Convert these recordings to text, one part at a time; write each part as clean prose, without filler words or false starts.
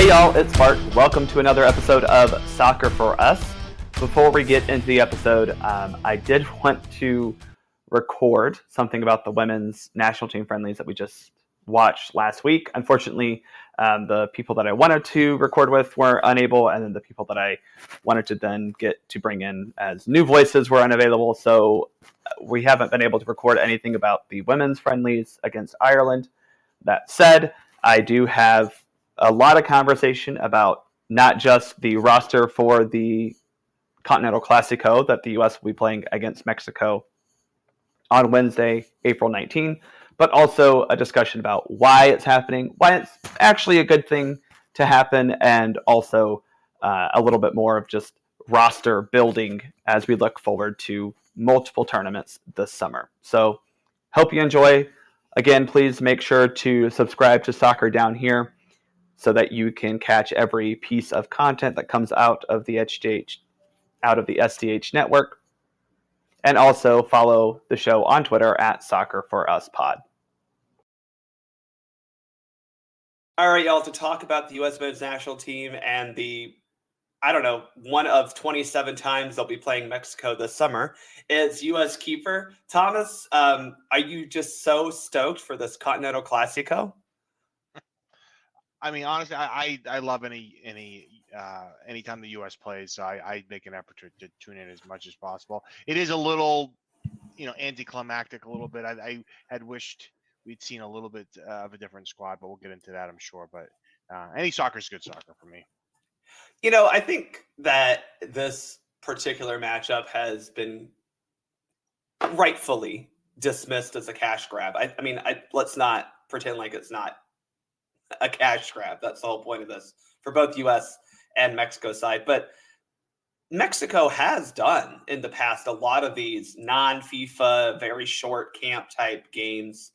Hey y'all, it's Bart. Welcome to another episode of Soccer for Us. Before we get into the episode, I did want to record something about the women's national team friendlies that we just watched last week. Unfortunately, the people that I wanted to record with were unable, and then the people that I wanted to then get to bring in as new voices were unavailable. So we haven't been able to record anything about the women's friendlies against Ireland. That said, I do have a lot of conversation about not just the roster for the Continental Clasico that the U.S. will be playing against Mexico on Wednesday, April 19, but also a discussion about why it's happening, why it's actually a good thing to happen, and also a little bit more of just roster building as we look forward to multiple tournaments this summer. So hope you enjoy. Again, please make sure to subscribe to Soccer Down Here so that you can catch every piece of content that comes out of the SDH network. And also follow the show on Twitter at SoccerForUsPod. All right, y'all, to talk about the U.S. men's national team and one of 27 times they'll be playing Mexico this summer, is U.S. keeper Thomas. Are you just so stoked for this Continental Clasico? I mean, honestly, I love anytime the U.S. plays. So I make an effort to tune in as much as possible. It is a little, anticlimactic a little bit. I had wished we'd seen a little bit of a different squad, but we'll get into that, I'm sure. But any soccer is good soccer for me. I think that this particular matchup has been rightfully dismissed as a cash grab. Let's not pretend like it's not a cash grab. That's the whole point of this for both U.S. and Mexico side. But Mexico has done in the past a lot of these non-FIFA, very short camp type games.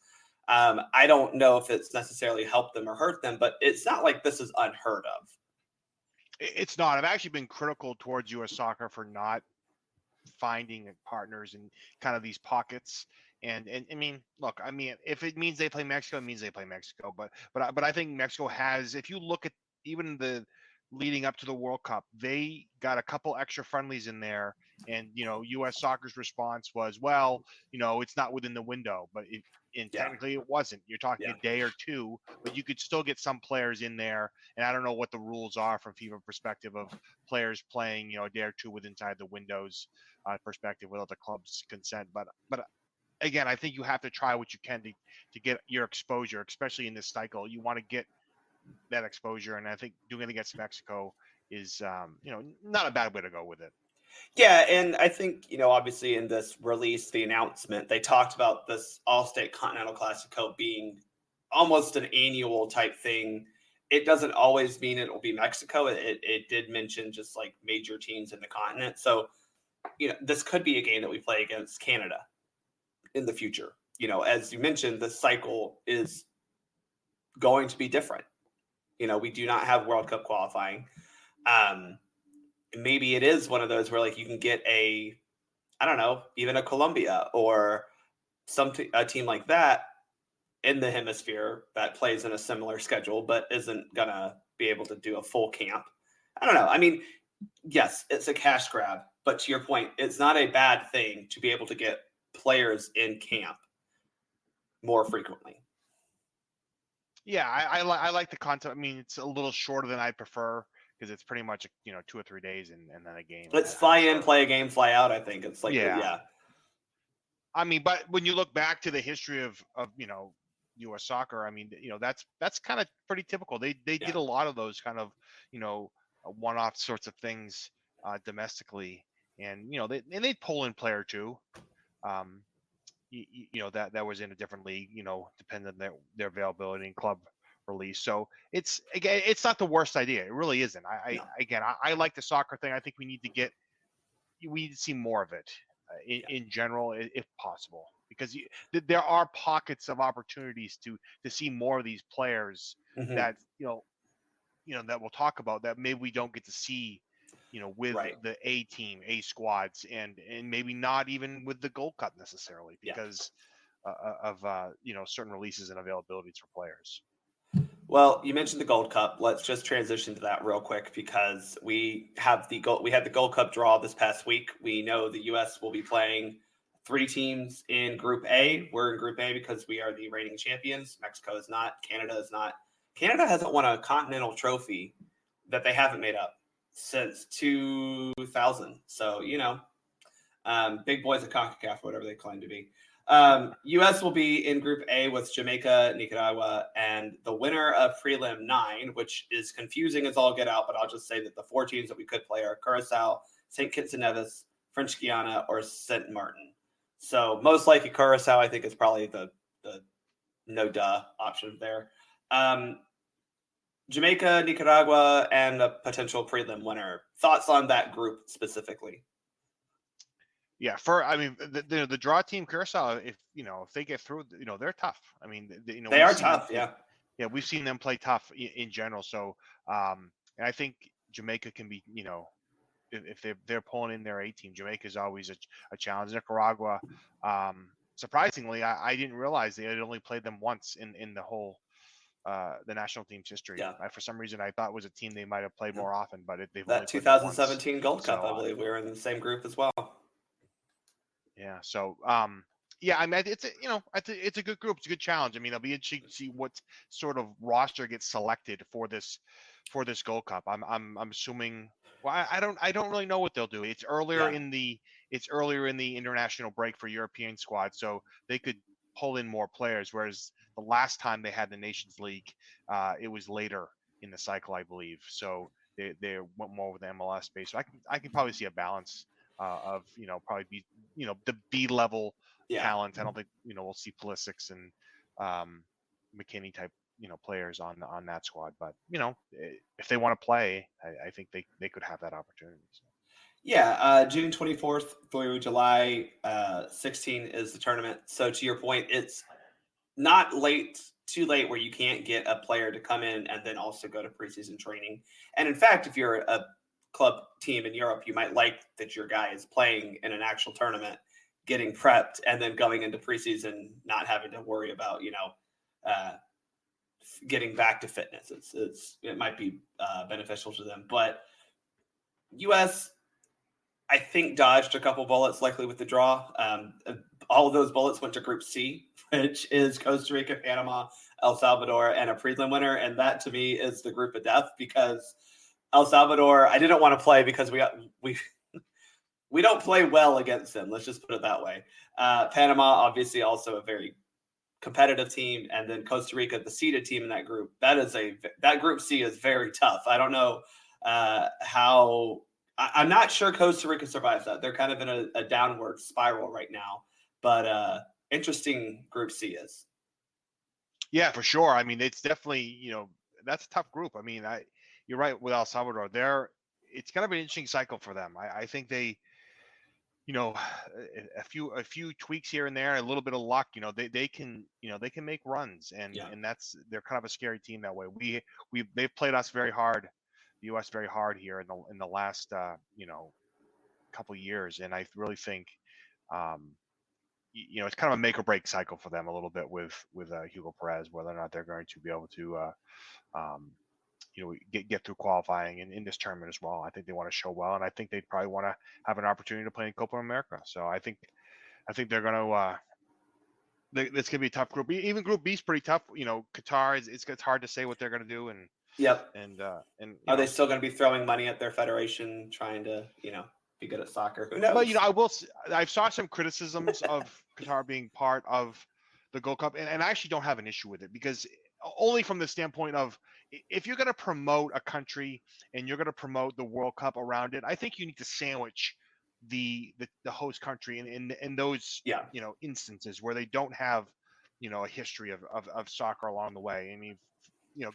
I don't know if it's necessarily helped them or hurt them, but it's not like this is unheard of. It's not. I've actually been critical towards U.S. soccer for not finding partners in kind of these pockets. And I mean, look, if it means they play Mexico, it means they play Mexico. But I think Mexico has, if you look at even the leading up to the World Cup, they got a couple extra friendlies in there. And, U.S. soccer's response was, well, it's not within the window. But technically it wasn't. You're talking a day or two, but you could still get some players in there. And I don't know what the rules are from FIFA perspective of players playing, a day or two inside the windows perspective without the club's consent. But again, I think you have to try what you can to get your exposure, especially in this cycle. You want to get that exposure, and I think doing it against Mexico is, not a bad way to go with it. Yeah, and I think, obviously in this release, the announcement, they talked about this All-State Continental Clasico being almost an annual type thing. It doesn't always mean it will be Mexico. It did mention just like major teams in the continent. So, this could be a game that we play against Canada in the future. As you mentioned, the cycle is going to be different. We do not have World Cup qualifying. Maybe it is one of those where like you can get even a Colombia or a team like that in the hemisphere that plays in a similar schedule, but isn't gonna be able to do a full camp. I don't know. I mean, yes, it's a cash grab, but to your point, it's not a bad thing to be able to get players in camp more frequently. Yeah, I like the concept. I mean, it's a little shorter than I prefer because it's pretty much 2 or 3 days and then a game. Let's fly in, play a game, fly out. I think it's like yeah. I mean, but when you look back to the history of U.S. soccer, I mean, that's kind of pretty typical. They did a lot of those kind of one-off sorts of things domestically, and they pull in player too. That was in a different league, depending on their availability and club release. So it's not the worst idea. It really isn't. I like the soccer thing. I think we need to see more of it in general, if possible, because there are pockets of opportunities to see more of these players that that we'll talk about that maybe we don't get to see with the A team, A squads, and maybe not even with the Gold Cup necessarily because of certain releases and availabilities for players. Well, you mentioned the Gold Cup. Let's just transition to that real quick because we had the Gold Cup draw this past week. We know the U.S. will be playing 3 teams in Group A. We're in Group A because we are the reigning champions. Mexico is not. Canada is not. Canada hasn't won a Continental trophy that they haven't made up since 2000. So, big boys at CONCACAF, whatever they claim to be. U.S. will be in Group A with Jamaica, Nicaragua, and the winner of Prelim 9, which is confusing as all get out, but I'll just say that the 4 teams that we could play are Curacao, St. Kitts and Nevis, French Guiana, or St. Martin. So most likely Curacao, I think, is probably the no-duh option there. Jamaica, Nicaragua, and a potential prelim winner. Thoughts on that group specifically? Yeah, the draw team Curacao, if they get through, they're tough. I mean, they are tough. Yeah, we've seen them play tough in general. So, and I think Jamaica can be, if they're pulling in their A team, Jamaica is always a challenge. Nicaragua, surprisingly, I didn't realize they had only played them once in the whole the national team's history. Yeah. For some reason, I thought it was a team they might have played more often, but they've that only 2017 Gold Cup, I believe we were in the same group as well. Yeah. So, yeah, I mean, it's a good group. It's a good challenge. I mean, it'll be interesting to see what sort of roster gets selected for this Gold Cup. I'm assuming. Well, I don't really know what they'll do. It's earlier in the international break for European squad, so they could pull in more players. Whereas the last time they had the Nations League, it was later in the cycle, I believe. So they went more with the MLS base. So I can probably see a balance of probably be the B level talent. I don't think we'll see Pulisic and McKinney type players on that squad. But if they want to play, I think they could have that opportunity. So. Yeah, June 24th through July 16 is the tournament. So to your point, it's not too late where you can't get a player to come in and then also go to preseason training. And in fact, if you're a club team in Europe, you might like that your guy is playing in an actual tournament, getting prepped, and then going into preseason, not having to worry about, getting back to fitness. It might be beneficial to them. But U.S., I think, dodged a couple bullets likely with the draw. All of those bullets went to Group C, which is Costa Rica, Panama, El Salvador, and a prelim winner. And that to me is the group of death because El Salvador, I didn't want to play because we don't play well against them. Let's just put it that way. Panama, obviously, also a very competitive team, and then Costa Rica, the seeded team in that group. That Group C is very tough. I don't know how. I'm not sure Costa Rica survives that. They're kind of in a downward spiral right now, but interesting Group C is. Yeah, for sure. I mean, it's definitely that's a tough group. I mean, you're right with El Salvador. It's going to be an interesting cycle for them. I think they, a few tweaks here and there, a little bit of luck, they can make runs, and they're kind of a scary team that way. They've played us very hard, the U.S. very hard here in the last couple of years, and I really think it's kind of a make or break cycle for them a little bit with Hugo Perez, whether or not they're going to be able to get through qualifying and in this tournament as well. I think they want to show well, and I think they probably want to have an opportunity to play in Copa America. So I think they're going to. It's going to be a tough group. Even Group B is pretty tough. Qatar it's hard to say what they're going to do. And And are they still going to be throwing money at their federation, trying to be good at soccer? Who knows? But I saw some criticisms of Qatar being part of the Gold Cup, and I actually don't have an issue with it because only from the standpoint of if you're going to promote a country and you're going to promote the World Cup around it, I think you need to sandwich the host country in those instances where they don't have a history of soccer along the way. I mean,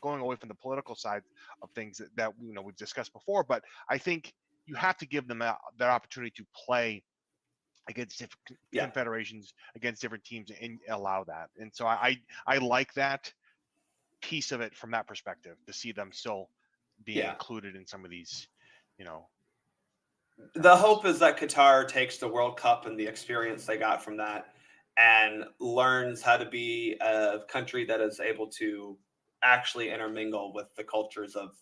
going away from the political side of things that we've discussed before, but I think you have to give them that opportunity to play against different confederations, against different teams, and allow that. And so I like that piece of it from that perspective, to see them still being included in some of these, The hope is that Qatar takes the World Cup and the experience they got from that and learns how to be a country that is able to actually intermingle with the cultures of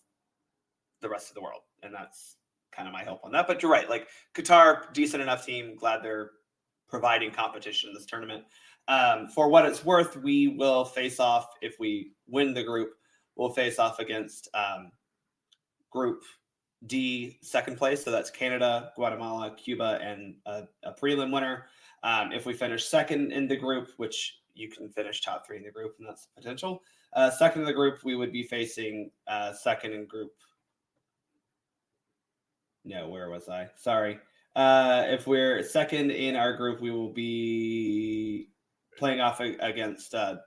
the rest of the world. And that's kind of my hope on that. But you're right. Like Qatar, decent enough team. Glad they're providing competition in this tournament. For what it's worth, we will face off if we win the group. We'll face off against Group D, second place. So that's Canada, Guatemala, Cuba, and a prelim winner. If we finish second in the group, which you can finish top 3 in the group, and that's the potential. Second in the group, we would be facing second in group. No, where was I? Sorry. If we're second in our group, we will be playing off against the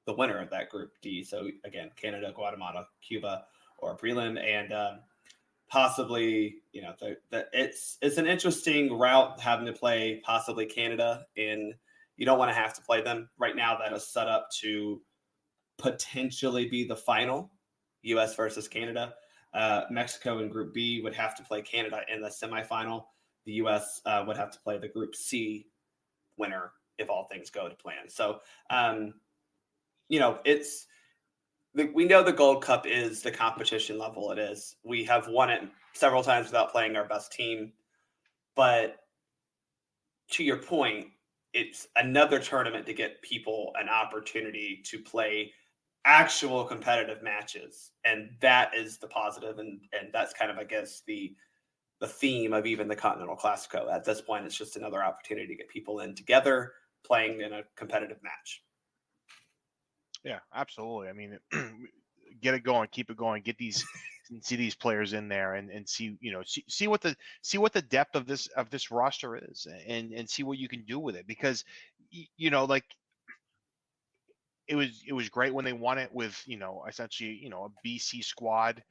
winner of that group D. So again, Canada, Guatemala, Cuba, or a prelim, and possibly, it's an interesting route having to play possibly Canada in. You don't want to have to play them right now. That is set up to potentially be the final, U.S. versus Canada. Mexico in Group B would have to play Canada in the semifinal. The U.S. Would have to play the Group C winner if all things go to plan. So, we know the Gold Cup is the competition level it is. We have won it several times without playing our best team. But to your point, it's another tournament to get people an opportunity to play actual competitive matches. And that is the positive. And that's kind of, I guess, the theme of even the Continental Clasico. At this point, it's just another opportunity to get people in together playing in a competitive match. Yeah, absolutely. I mean, get it going, keep it going, see these players in there, and see what the depth of this roster is, and see what you can do with it, because like it was great when they won it with essentially a BC squad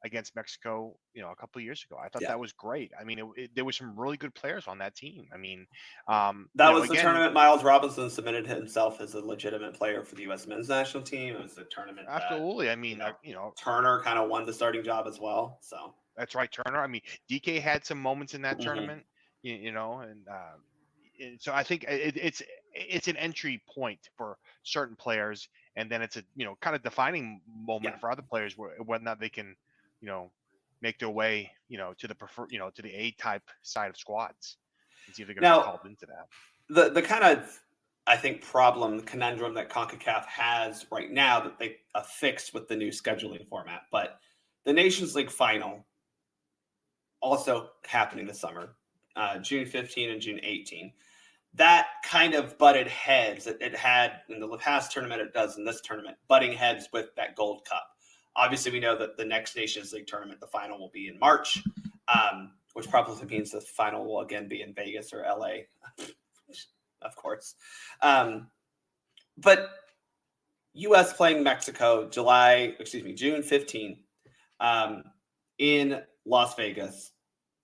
against Mexico a couple of years ago. I thought that was great. I mean, there were some really good players on that team. I mean, that was the tournament Miles Robinson submitted himself as a legitimate player for the U.S. men's national team. It was the tournament. Absolutely. I mean, Turner kind of won the starting job as well. So that's right, Turner. I mean, DK had some moments in that tournament, and so I think it's an entry point for certain players, and then it's a kind of defining moment for other players whether or not they can make their way to the to the A type side of squads and see if they're going to be called into that. The kind of, I think, conundrum that CONCACAF has right now that they fixed with the new scheduling format, but the Nations League final also happening this summer, June 15 and June 18. That kind of butted heads. It had in the past tournament, it does in this tournament, butting heads with that Gold Cup. Obviously, we know that the next Nations League tournament, the final will be in March, which probably means the final will again be in Vegas or LA, of course. But U.S. playing Mexico, June 15, in Las Vegas.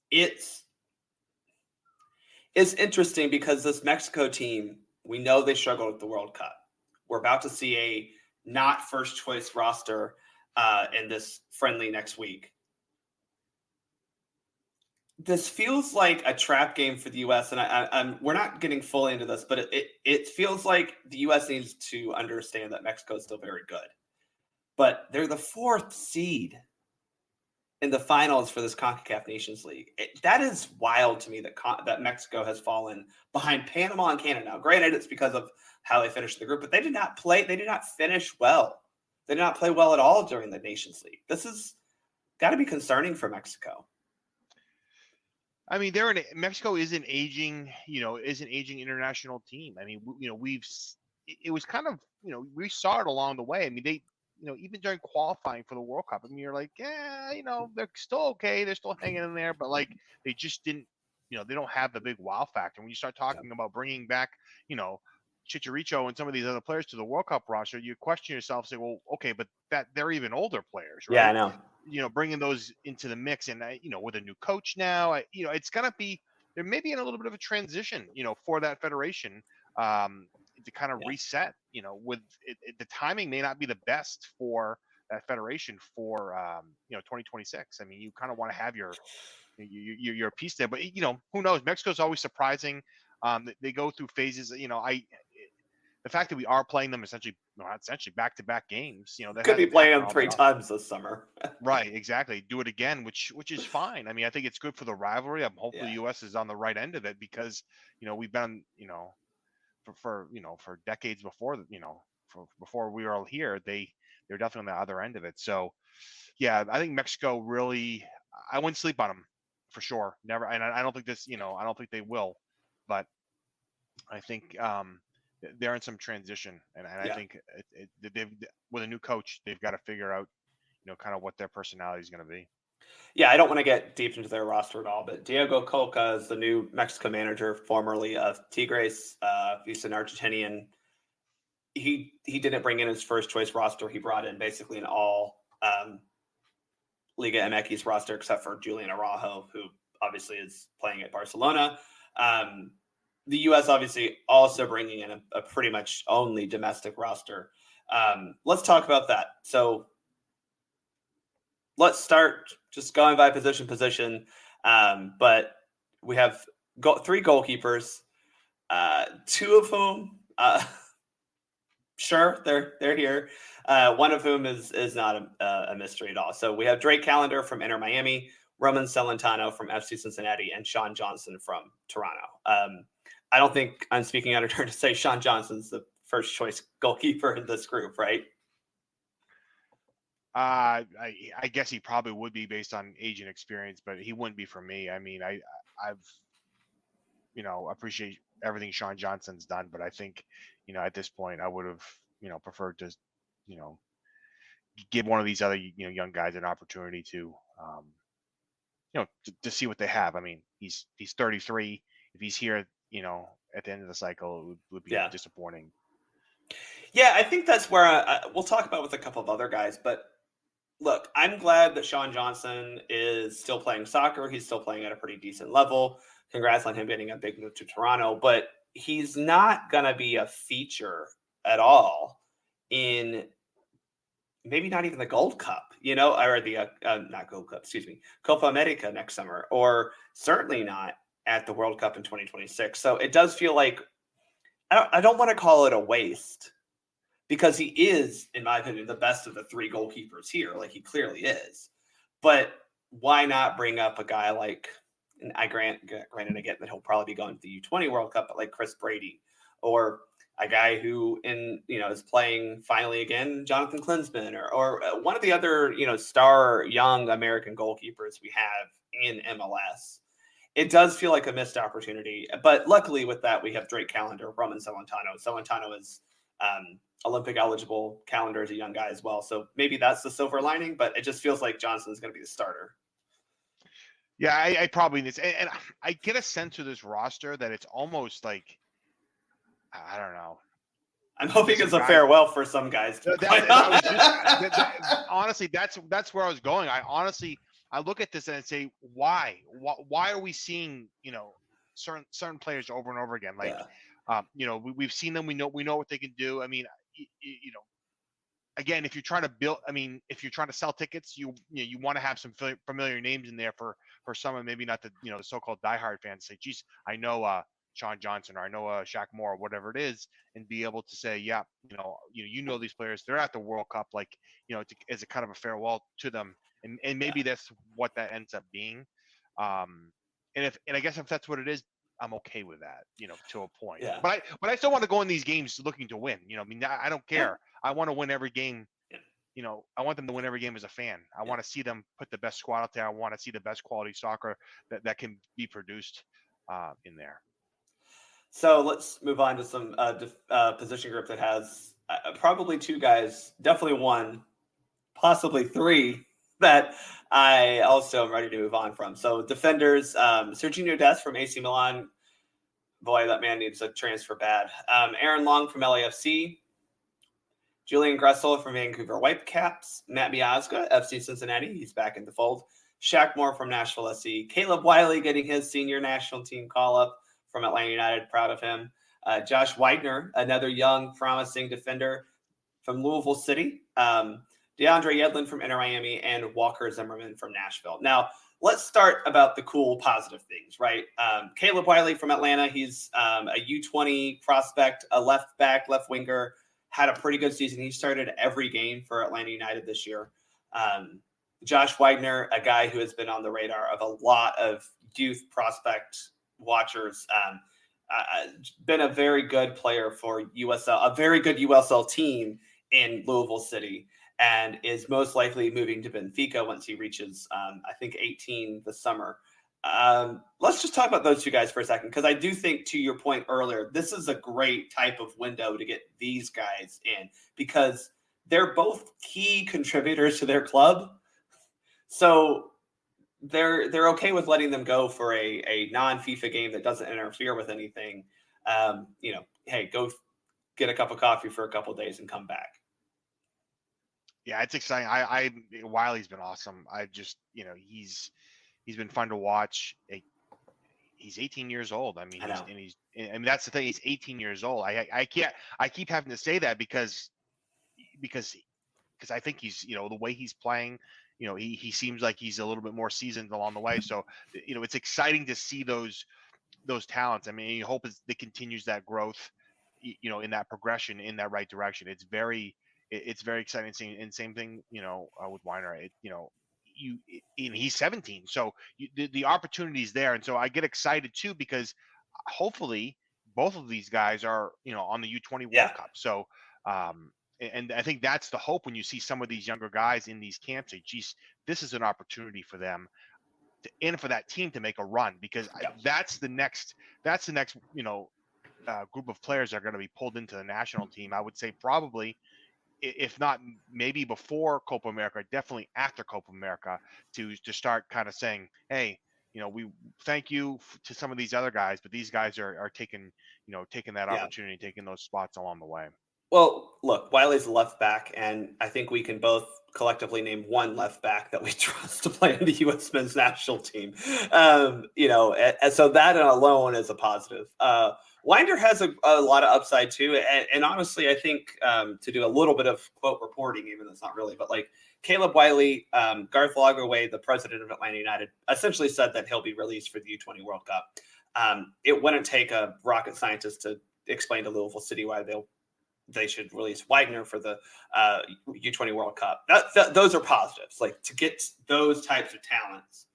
It's interesting because this Mexico team, we know they struggled with the World Cup. We're about to see a not first choice roster in this friendly next week. This feels like a trap game for the U.S., and we're not getting fully into this, but it feels like the U.S. needs to understand that Mexico is still very good. But they're the 4th seed in the finals for this CONCACAF Nations League. That is wild to me that Mexico has fallen behind Panama and Canada. Now, granted, it's because of how they finished the group, but they did not finish well. They did not play well at all during the Nations League. This has got to be concerning for Mexico. I mean, Mexico is an aging international team. I mean, it was kind of, we saw it along the way. I mean, they, even during qualifying for the World Cup, I mean, you're like, they're still okay. They're still hanging in there, but like, they just didn't, they don't have the big wow factor. When you start talking about bringing back, Chicharito and some of these other players to the World Cup roster, you question yourself, say, well, okay, but they're even older players, right? Yeah, I know. Bringing those into the mix, and with a new coach now, it's gonna be, there may be in a little bit of a transition, for that federation to kind of reset. With the timing may not be the best for that federation for 2026. I mean, you kind of want to have your piece there, but who knows? Mexico's always surprising. They go through phases. the fact that we are playing them essentially back-to-back games, that Could be hasn't playing happened them all 3 that often. times this summer. Right, exactly. Do it again, which is fine. I mean, I think it's good for the rivalry. I'm hopefully Yeah. the U.S. is on the right end of it because we've been for for decades before before we were all here. They're definitely on the other end of it. So yeah, I think Mexico really. I wouldn't sleep on them for sure. Never, and I don't think this. I don't think they will, but I think they're in some transition, and I Yeah. think they've with a new coach, they've got to figure out kind of what their personality is going to be. Yeah, I don't want to get deep into their roster at all, but Diego Colca is the new Mexico manager, formerly of Tigres. He's an Argentinian. He didn't bring in his first choice roster. He brought in basically an all Liga MX roster except for Julian Araujo, who obviously is playing at Barcelona. The U.S. obviously also bringing in a pretty much only domestic roster. Let's talk about that. So let's start just going by position. But we have 3 goalkeepers, 2 of whom, sure, they're here. One of whom is not a mystery at all. So we have Drake Callender from Inter Miami, Roman Celentano from FC Cincinnati, and Sean Johnson from Toronto. I don't think I'm speaking out of turn to say Sean Johnson's the first choice goalkeeper in this group, right? I guess he probably would be based on age and experience, but he wouldn't be for me. I mean, I've appreciate everything Sean Johnson's done, but I think at this point I would have preferred to give one of these other young guys an opportunity to to see what they have. I mean, he's 33. If he's here, at the end of the cycle, it would be disappointing. Yeah, I think that's where we'll talk about with a couple of other guys. But look, I'm glad that Sean Johnson is still playing soccer. He's still playing at a pretty decent level. Congrats on him getting a big move to Toronto. But he's not going to be a feature at all in maybe not even the Gold Cup, or the not Gold Cup, excuse me, Copa America next summer, or certainly not at the World Cup in 2026. So it does feel like I don't want to call it a waste because he is, in my opinion, the best of the 3 goalkeepers here. Like he clearly is. But why not bring up a guy like, and granted again that he'll probably be going to the U20 World Cup, but like Chris Brady, or a guy who is playing finally again, Jonathan Klinsmann, or one of the other star young American goalkeepers we have in MLS. It does feel like a missed opportunity, but luckily with that we have Drake Callender, Roman Celentano. Celentano is Olympic eligible. Callender is a young guy as well, so maybe that's the silver lining. But it just feels like Johnson is going to be the starter. Yeah, I probably need, and I get a sense of this roster that it's almost like I don't know. I'm hoping it's a farewell for some guys. Honestly, that's where I was going. I look at this and I say, why are we seeing certain players over and over again? Like, we've seen them. We know what they can do. I mean, again, if you're trying to sell tickets, you want to have some familiar names in there for someone, maybe not the the so-called diehard fans. Say, geez, I know Sean Johnson, or I know Shaq Moore, or whatever it is, and be able to say, yeah, these players, they're at the World Cup, like as a kind of a farewell to them, and maybe that's what that ends up being. And I guess if that's what it is, I'm okay with that, to a point. Yeah. But I still want to go in these games looking to win. I mean, I don't care. I want to win every game. I want them to win every game as a fan. I want to see them put the best squad out there. I want to see the best quality soccer that can be produced in there. So let's move on to some position group that has probably 2 guys, definitely 1, possibly 3 that I also am ready to move on from. So defenders, Serginho Dest from AC Milan. Boy, that man needs a transfer bad. Aaron Long from LAFC. Julian Gressel from Vancouver Whitecaps. Matt Miazga, FC Cincinnati. He's back in the fold. Shaq Moore from Nashville SC. Caleb Wiley getting his senior national team call-up from Atlanta United. Proud of him. Josh Widener, another young, promising defender from Louisville City. DeAndre Yedlin from Inter Miami, and Walker Zimmerman from Nashville. Now, let's start about the cool, positive things, right? Caleb Wiley from Atlanta. He's a U20 prospect, a left back, left winger. Had a pretty good season. He started every game for Atlanta United this year. Josh Wagner, a guy who has been on the radar of a lot of youth prospect watchers. Been a very good player for USL, a very good USL team in Louisville City, and is most likely moving to Benfica once he reaches, I think, 18 this summer. Let's just talk about those two guys for a second, because I do think, to your point earlier, this is a great type of window to get these guys in, because they're both key contributors to their club. So they're okay with letting them go for a non-FIFA game that doesn't interfere with anything. Hey, go get a cup of coffee for a couple of days and come back. Yeah, it's exciting. Wiley's been awesome. I just, he's been fun to watch. He's 18 years old. I mean, that's the thing. He's 18 years old. I keep having to say that because I think he's, the way he's playing, he seems like he's a little bit more seasoned along the way. So, it's exciting to see those talents. I mean, you hope it continues that growth, in that progression, in that right direction. It's very exciting seeing. And same thing, with Weiner. He's 17, so the opportunity's there, and so I get excited too, because hopefully both of these guys are, on the U20 World Cup. So, and I think that's the hope when you see some of these younger guys in these camps. Say, geez, this is an opportunity for them and for that team to make a run, because that's the next group of players that are going to be pulled into the national team. I would say probably, if not maybe before Copa America, definitely after Copa America, to start kind of saying, hey, we thank you to some of these other guys, but these guys are taking that opportunity, taking those spots along the way. Well, look, Wiley's a left back, and I think we can both collectively name one left back that we trust to play in the U.S. men's national team. And so that alone is a positive. Winder has a lot of upside too, and honestly, I think to do a little bit of quote reporting, even though it's not really, but like Caleb Wiley, Garth Lagerwey, the president of Atlanta United, essentially said that he'll be released for the U20 World Cup. It wouldn't take a rocket scientist to explain to Louisville City why they should release Wagner for the U20 World Cup. Those are positives, like to get those types of talents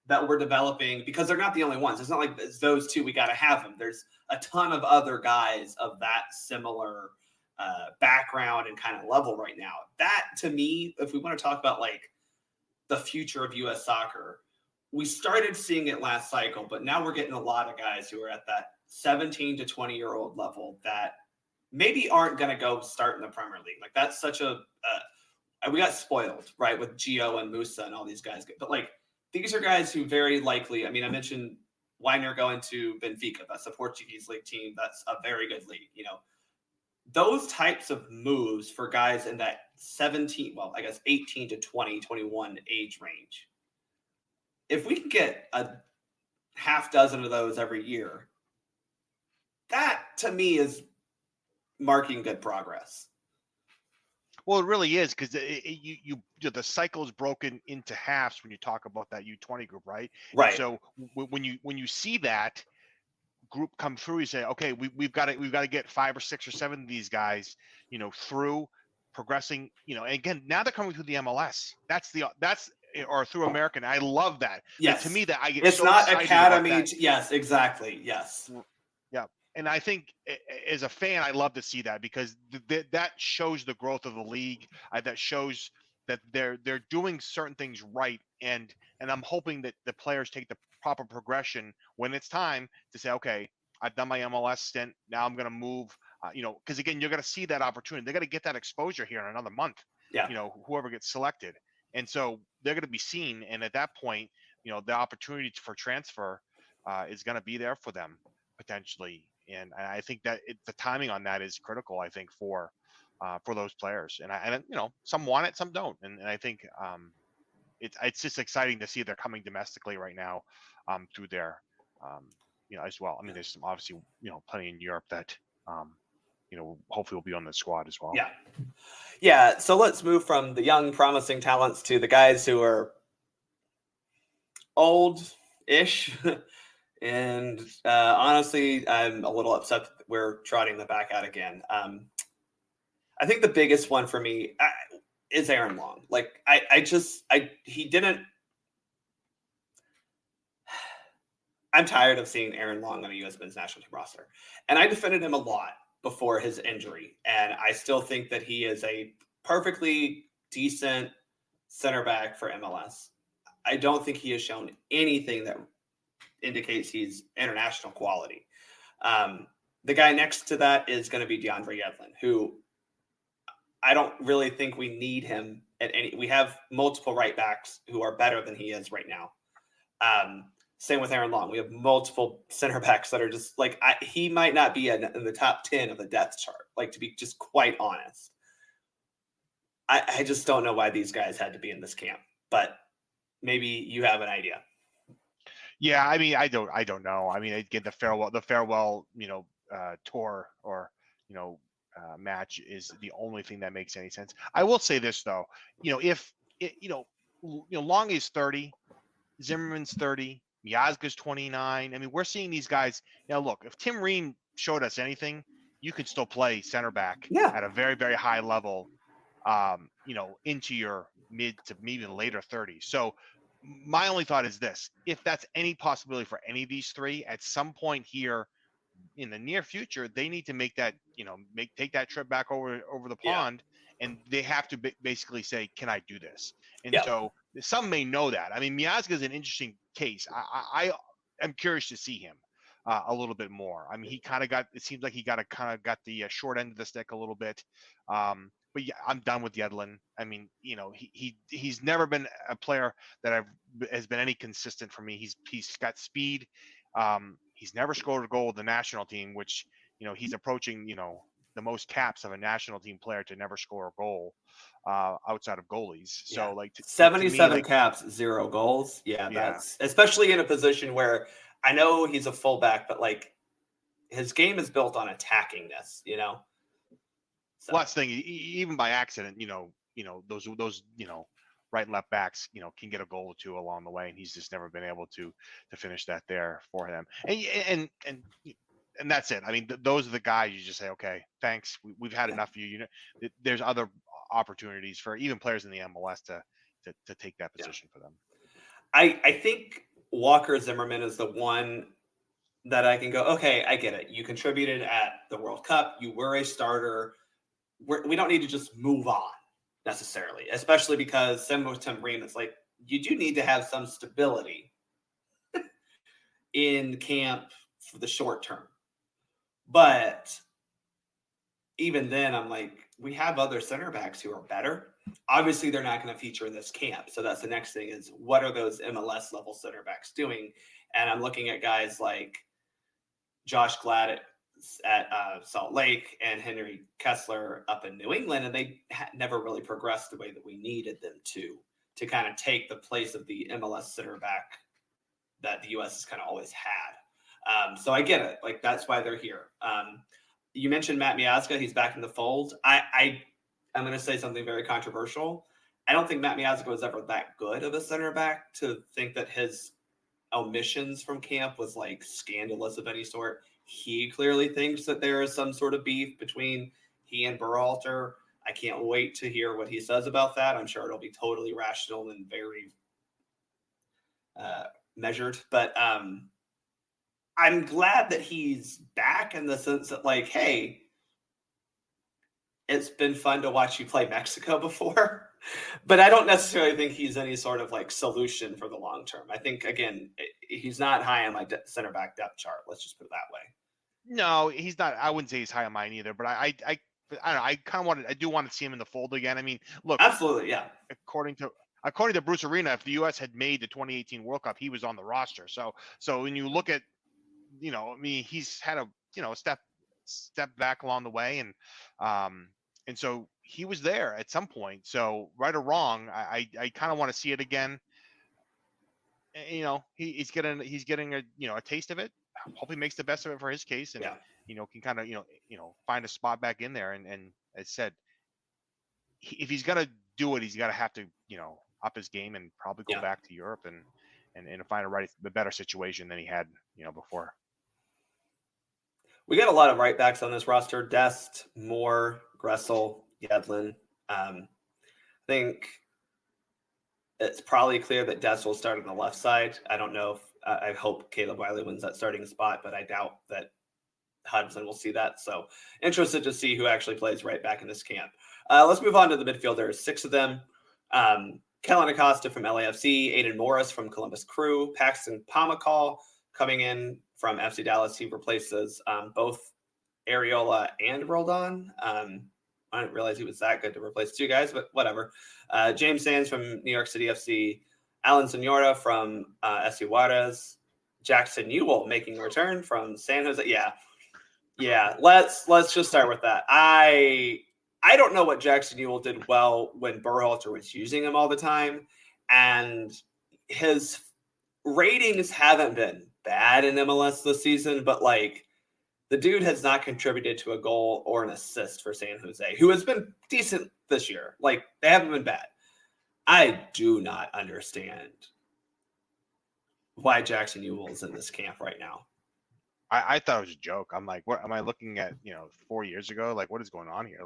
that we're developing, because they're not the only ones. It's not like it's those two, we got to have them. There's a ton of other guys of that similar background and kind of level right now. That, to me, if we want to talk about like the future of U.S. soccer, we started seeing it last cycle, but now we're getting a lot of guys who are at that 17 to 20-year-old level that maybe aren't going to go start in the Premier League. Like that's such we got spoiled, right, with Gio and Musa and all these guys. But like these are guys who very likely, I mean, I mentioned Weiner going to Benfica. That's a Portuguese league team. That's a very good league. Those types of moves for guys in that 18 to 20, 21 age range. If we can get a half dozen of those every year, that to me is marking good progress. Well, it really is, because the cycle is broken into halves when you talk about that U20 group, right? Right. And so when you see that group come through, you say, okay, we've got to get 5 or 6 or 7 of these guys, through progressing, and again, now they're coming through the MLS. Or through American. I love that. Yes. To me, that I get. It's so not excited academy. about that. Yes, exactly. Yes. Yeah. And I think as a fan, I love to see that, because that shows the growth of the league. That shows that they're doing certain things right, and I'm hoping that the players take the proper progression when it's time to say, okay, I've done my MLS stint. Now I'm going to move. Because again, you're going to see that opportunity. They're going to get that exposure here in another month. Yeah. Whoever gets selected, and so they're going to be seen. And at that point, the opportunity for transfer is going to be there for them potentially. And I think that the timing on that is critical, I think, for those players. And some want it, some don't. And I think it's just exciting to see they're coming domestically right now through there, as well. I mean, there's some obviously, plenty in Europe that hopefully will be on the squad as well. Yeah. Yeah. So let's move from the young, promising talents to the guys who are old-ish. And honestly, I'm a little upset that we're trotting the back out again. I think the biggest one for me is Aaron Long. Like, he didn't. I'm tired of seeing Aaron Long on a U.S. men's national team roster. And I defended him a lot before his injury. And I still think that he is a perfectly decent center back for MLS. I don't think he has shown anything that indicates he's international quality. The guy next to that is going to be DeAndre Yedlin, who I don't really think we need him at any. We have multiple right backs who are better than he is right now. Same with Aaron Long. We have multiple center backs that are just like he might not be in the top 10 of the depth chart. Like, to be just quite honest, I just don't know why these guys had to be in this camp. But maybe you have an idea. Yeah, I mean, I don't know. I mean, again, the farewell, tour or match is the only thing that makes any sense. I will say this though, if Long is 30, Zimmerman's 30, Miazga's 29. I mean, we're seeing these guys now. Look, if Tim Ream showed us anything, you could still play center back at a very, very high level, into your mid to even later 30s. So my only thought is this: if that's any possibility for any of these three, at some point here in the near future, they need to make that, take that trip back over the pond, and they have to basically say, "Can I do this?" And so some may know that. I mean, Miazga is an interesting case. I am curious to see him a little bit more. I mean, he kind of got. It seems like he got the short end of the stick a little bit. But yeah, I'm done with Yedlin. I mean, he's never been a player that has been any consistent for me. He's got speed. He's never scored a goal with the national team, which, he's approaching, the most caps of a national team player to never score a goal outside of goalies. So like 77 caps, 0 goals. Yeah, that's especially in a position where I know he's a fullback, but like his game is built on attackingness, So. Last thing, even by accident, those right and left backs, can get a goal or two along the way, and he's just never been able to finish that there for them. And that's it. I mean, those are the guys you just say, okay, thanks, we've had enough of you. There's other opportunities for even players in the MLS to take that position for them. I think Walker Zimmerman is the one that I can go, okay, I get it. You contributed at the World Cup. You were a starter. We don't need to just move on necessarily, especially because similar to Tim Ream, it's like you do need to have some stability in camp for the short term. But even then, I'm like, we have other center backs who are better. Obviously, they're not going to feature in this camp. So that's the next thing is, what are those MLS level center backs doing? And I'm looking at guys like Josh Glad at Salt Lake and Henry Kessler up in New England, and they never really progressed the way that we needed them to kind of take the place of the MLS center back that the U.S. has kind of always had. So I get it. Like, that's why they're here. You mentioned Matt Miazga. He's back in the fold. I'm going to say something very controversial. I don't think Matt Miazga was ever that good of a center back to think that his omissions from camp was like scandalous of any sort. He clearly thinks that there is some sort of beef between he and Berhalter. I can't wait to hear what he says about that. I'm sure it'll be totally rational and very measured. But I'm glad that he's back in the sense that, like, hey, it's been fun to watch you play Mexico before. But I don't necessarily think he's any sort of like solution for the long term. I think, again, he's not high on my center back depth chart. Let's just put it that way. No, he's not. I wouldn't say he's high on mine either. But I don't know. I do want to see him in the fold again. I mean, look, absolutely, yeah. According to Bruce Arena, if the U.S. had made the 2018 World Cup, he was on the roster. So when you look at, I mean, he's had a step back along the way, and so he was there at some point. So right or wrong, I kind of want to see it again. He's getting a taste of it. Hope he makes the best of it for his case, and can kind of find a spot back in there. And as I said, if he's gonna do it, he's got to have to up his game and probably go back to Europe and find the better situation than he had before. We got a lot of right backs on this roster: Dest, Moore, Gressel, Yedlin. I think it's probably clear that Dest will start on the left side. I don't know if I hope Caleb Wiley wins that starting spot, but I doubt that Hudson will see that. So interested to see who actually plays right back in this camp. Let's move on to the midfielders. 6 of them. Kellen Acosta from LAFC, Aiden Morris from Columbus Crew, Paxton Pomacall coming in from FC Dallas. He replaces both Areola and Roldan. I didn't realize he was that good to replace 2 guys, but whatever. James Sands from New York City FC, Alan Senora from SC Juarez, Jackson Ewell making a return from San Jose. Yeah. Let's just start with that. I don't know what Jackson Ewell did well when Berhalter was using him all the time, and his ratings haven't been bad in MLS this season, but the dude has not contributed to a goal or an assist for San Jose, who has been decent this year. They haven't been bad. I do not understand why Jackson Ewell is in this camp right now. I thought it was a joke. I'm like, what am I looking at? 4 years ago? What is going on here?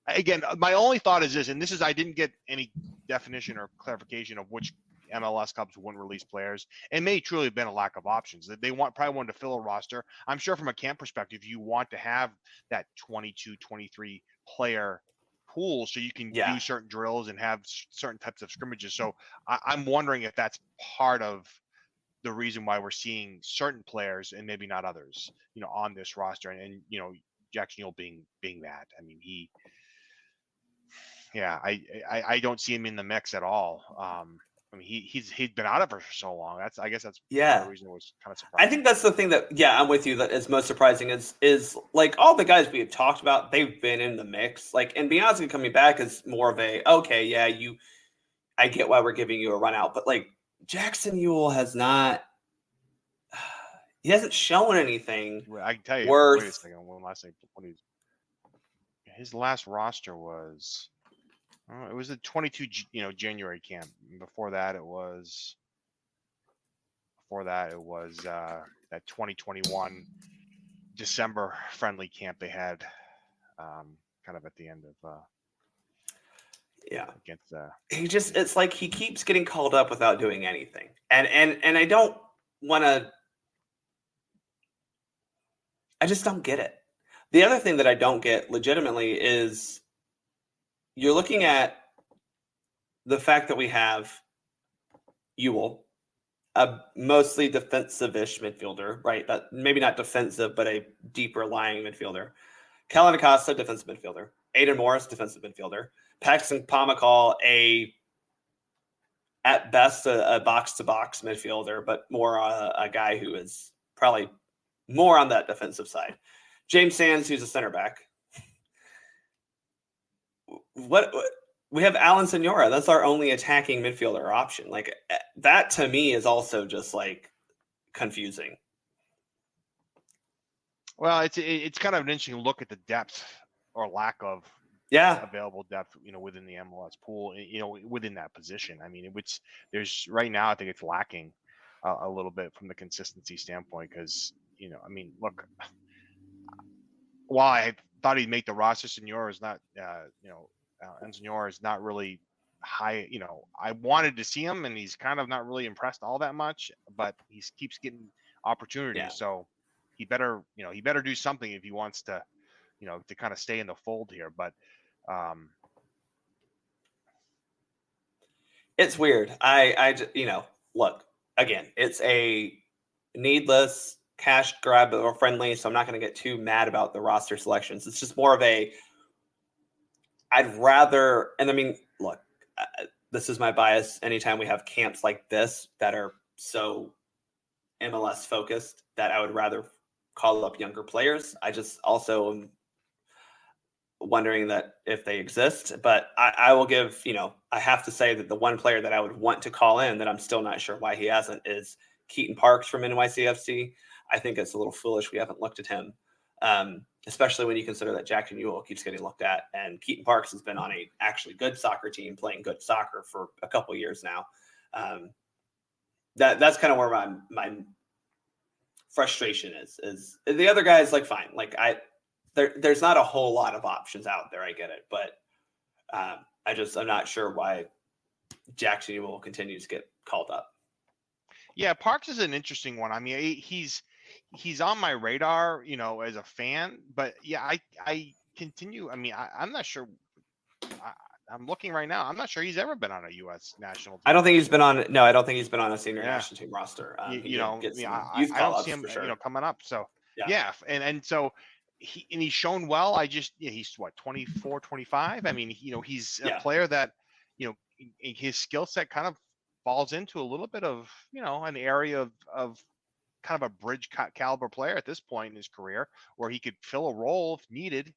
Again, my only thought is this, and this is I didn't get any definition or clarification of which MLS clubs wouldn't release players. It may truly have been a lack of options. They probably wanted to fill a roster. I'm sure from a camp perspective, you want to have that 22, 23 player pool so you can do certain drills and have certain types of scrimmages. So I'm wondering if that's part of the reason why we're seeing certain players and maybe not others, on this roster. And Jackson Ewell being that. I mean, I don't see him in the mix at all. I mean, he's been out of it for so long. I guess that's the reason it was kind of surprising. I think that's the thing that I'm with you, that is most surprising is all the guys we have talked about, they've been in the mix. And Bianski coming back is more of a I get why we're giving you a run out, but Jackson Ewell has not. He hasn't shown anything. I can tell you. Worth. Wait a second. One last thing. His last roster was. It was the 22, January camp. Before that, it was that 2021 December friendly camp they had, kind of at the end of. Against. It's like he keeps getting called up without doing anything, and I don't want to. I just don't get it. The other thing that I don't get legitimately is you're looking at the fact that we have Ewell, a mostly defensive-ish midfielder, right? That maybe not defensive, but a deeper lying midfielder. Kellen Acosta, defensive midfielder. Aiden Morris, defensive midfielder. Paxton Pomacall, at best a box-to-box midfielder, but more a guy who is probably more on that defensive side. James Sands, who's a center back. What we have Alan Senora. That's our only attacking midfielder option. That to me is also just confusing. Well, it's kind of an interesting look at the depth or lack of available depth, within the MLS pool, within that position. I mean, there's right now, I think it's lacking a little bit from the consistency standpoint because, I mean, look, while I thought he'd make the roster, Senora is not, and Senora is not really high. I wanted to see him, and he's kind of not really impressed all that much, but he keeps getting opportunities. Yeah. So he better do something if he wants to, to kind of stay in the fold here. But it's weird. I look, again, it's a needless cash grab or friendly, so I'm not going to get too mad about the roster selections. It's just more of I'd rather, and I mean, look, this is my bias. Anytime we have camps like this that are so MLS focused, that I would rather call up younger players. I just also am wondering that if they exist, but I will give, I have to say that the one player that I would want to call in that I'm still not sure why he hasn't is Keaton Parks from NYCFC. I think it's a little foolish we haven't looked at him, especially when you consider that Jackson Ewell keeps getting looked at, and Keaton Parks has been on a actually good soccer team playing good soccer for a couple years now. That's kind of where my frustration is the other guys, like, fine. Like, there's not a whole lot of options out there. I get it. But I'm not sure why Jackson will continue to get called up. Yeah, Parks is an interesting one. I mean, he's on my radar, as a fan. But yeah, I continue. I mean, I'm not sure. I'm looking right now. I'm not sure he's ever been on a U.S. national team. I don't think he's been on. No, I don't think he's been on a senior national team roster. I don't see him, coming up. So yeah. And so he's shown well. He's what, 24, 25. I mean, he's a player that, his skill set kind of falls into a little bit of, an area of kind of a bridge caliber player at this point in his career, where he could fill a role if needed,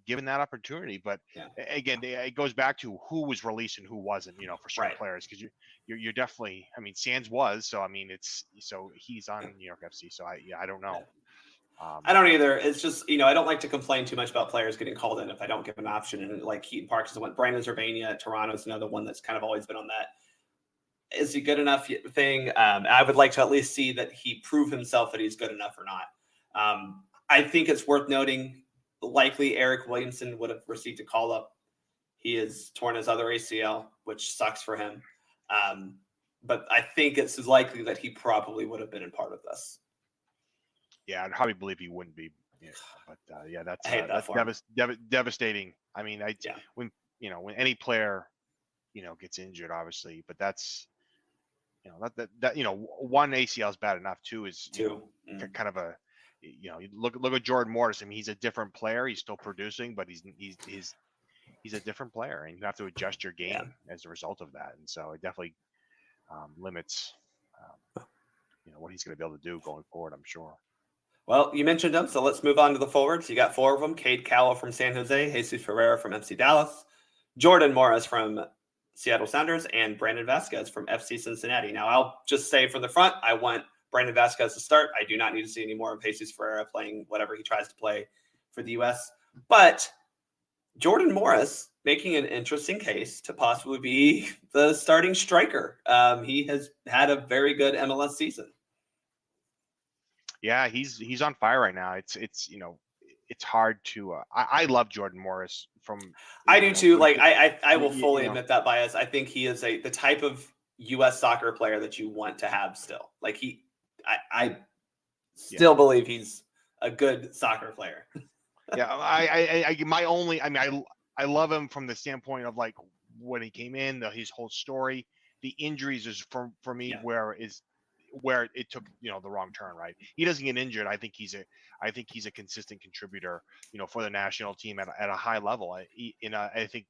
given that opportunity. But again, it goes back to who was released and who wasn't, for certain players, because you're definitely, I mean, Sands was, so I mean, he's on New York FC, so I don't know. I don't either. It's just, I don't like to complain too much about players getting called in if I don't give an option. And like Keaton Parks is the one, Brandon Zervania at Toronto is another one that's kind of always been on that. Is he good enough thing? I would like to at least see that he prove himself that he's good enough or not. I think it's worth noting, likely Eric Williamson would have received a call up. He has torn his other ACL, which sucks for him. But I think it's likely that he probably would have been a part of this. Yeah, I'd probably believe he wouldn't be. That's devastating. I mean, when any player, gets injured, obviously, but that's, one ACL is bad enough. Two is kind of a, look at Jordan Morris. I mean, he's a different player. He's still producing, but he's a different player, and you have to adjust your game as a result of that. And so it definitely limits, what he's going to be able to do going forward, I'm sure. Well, you mentioned them, so let's move on to the forwards. You got four of them: Cade Cowell from San Jose, Jesus Ferreira from FC Dallas, Jordan Morris from Seattle Sounders, and Brandon Vasquez from FC Cincinnati. Now, I'll just say from the front, I want Brandon Vasquez to start. I do not need to see any more of Jesus Ferreira playing whatever he tries to play for the U.S. But Jordan Morris making an interesting case to possibly be the starting striker. He has had a very good MLS season. Yeah, he's on fire right now. It's hard to. I love Jordan Morris from. I do too. Like I will fully admit that bias. I think he is the type of U.S. soccer player that you want to have still. Like I still believe he's a good soccer player. Yeah, I love him from the standpoint of like when he came in, his whole story. The injuries is for me where it took the wrong turn. Right, he doesn't get injured. I think he's a consistent contributor, for the national team at a high level. I think,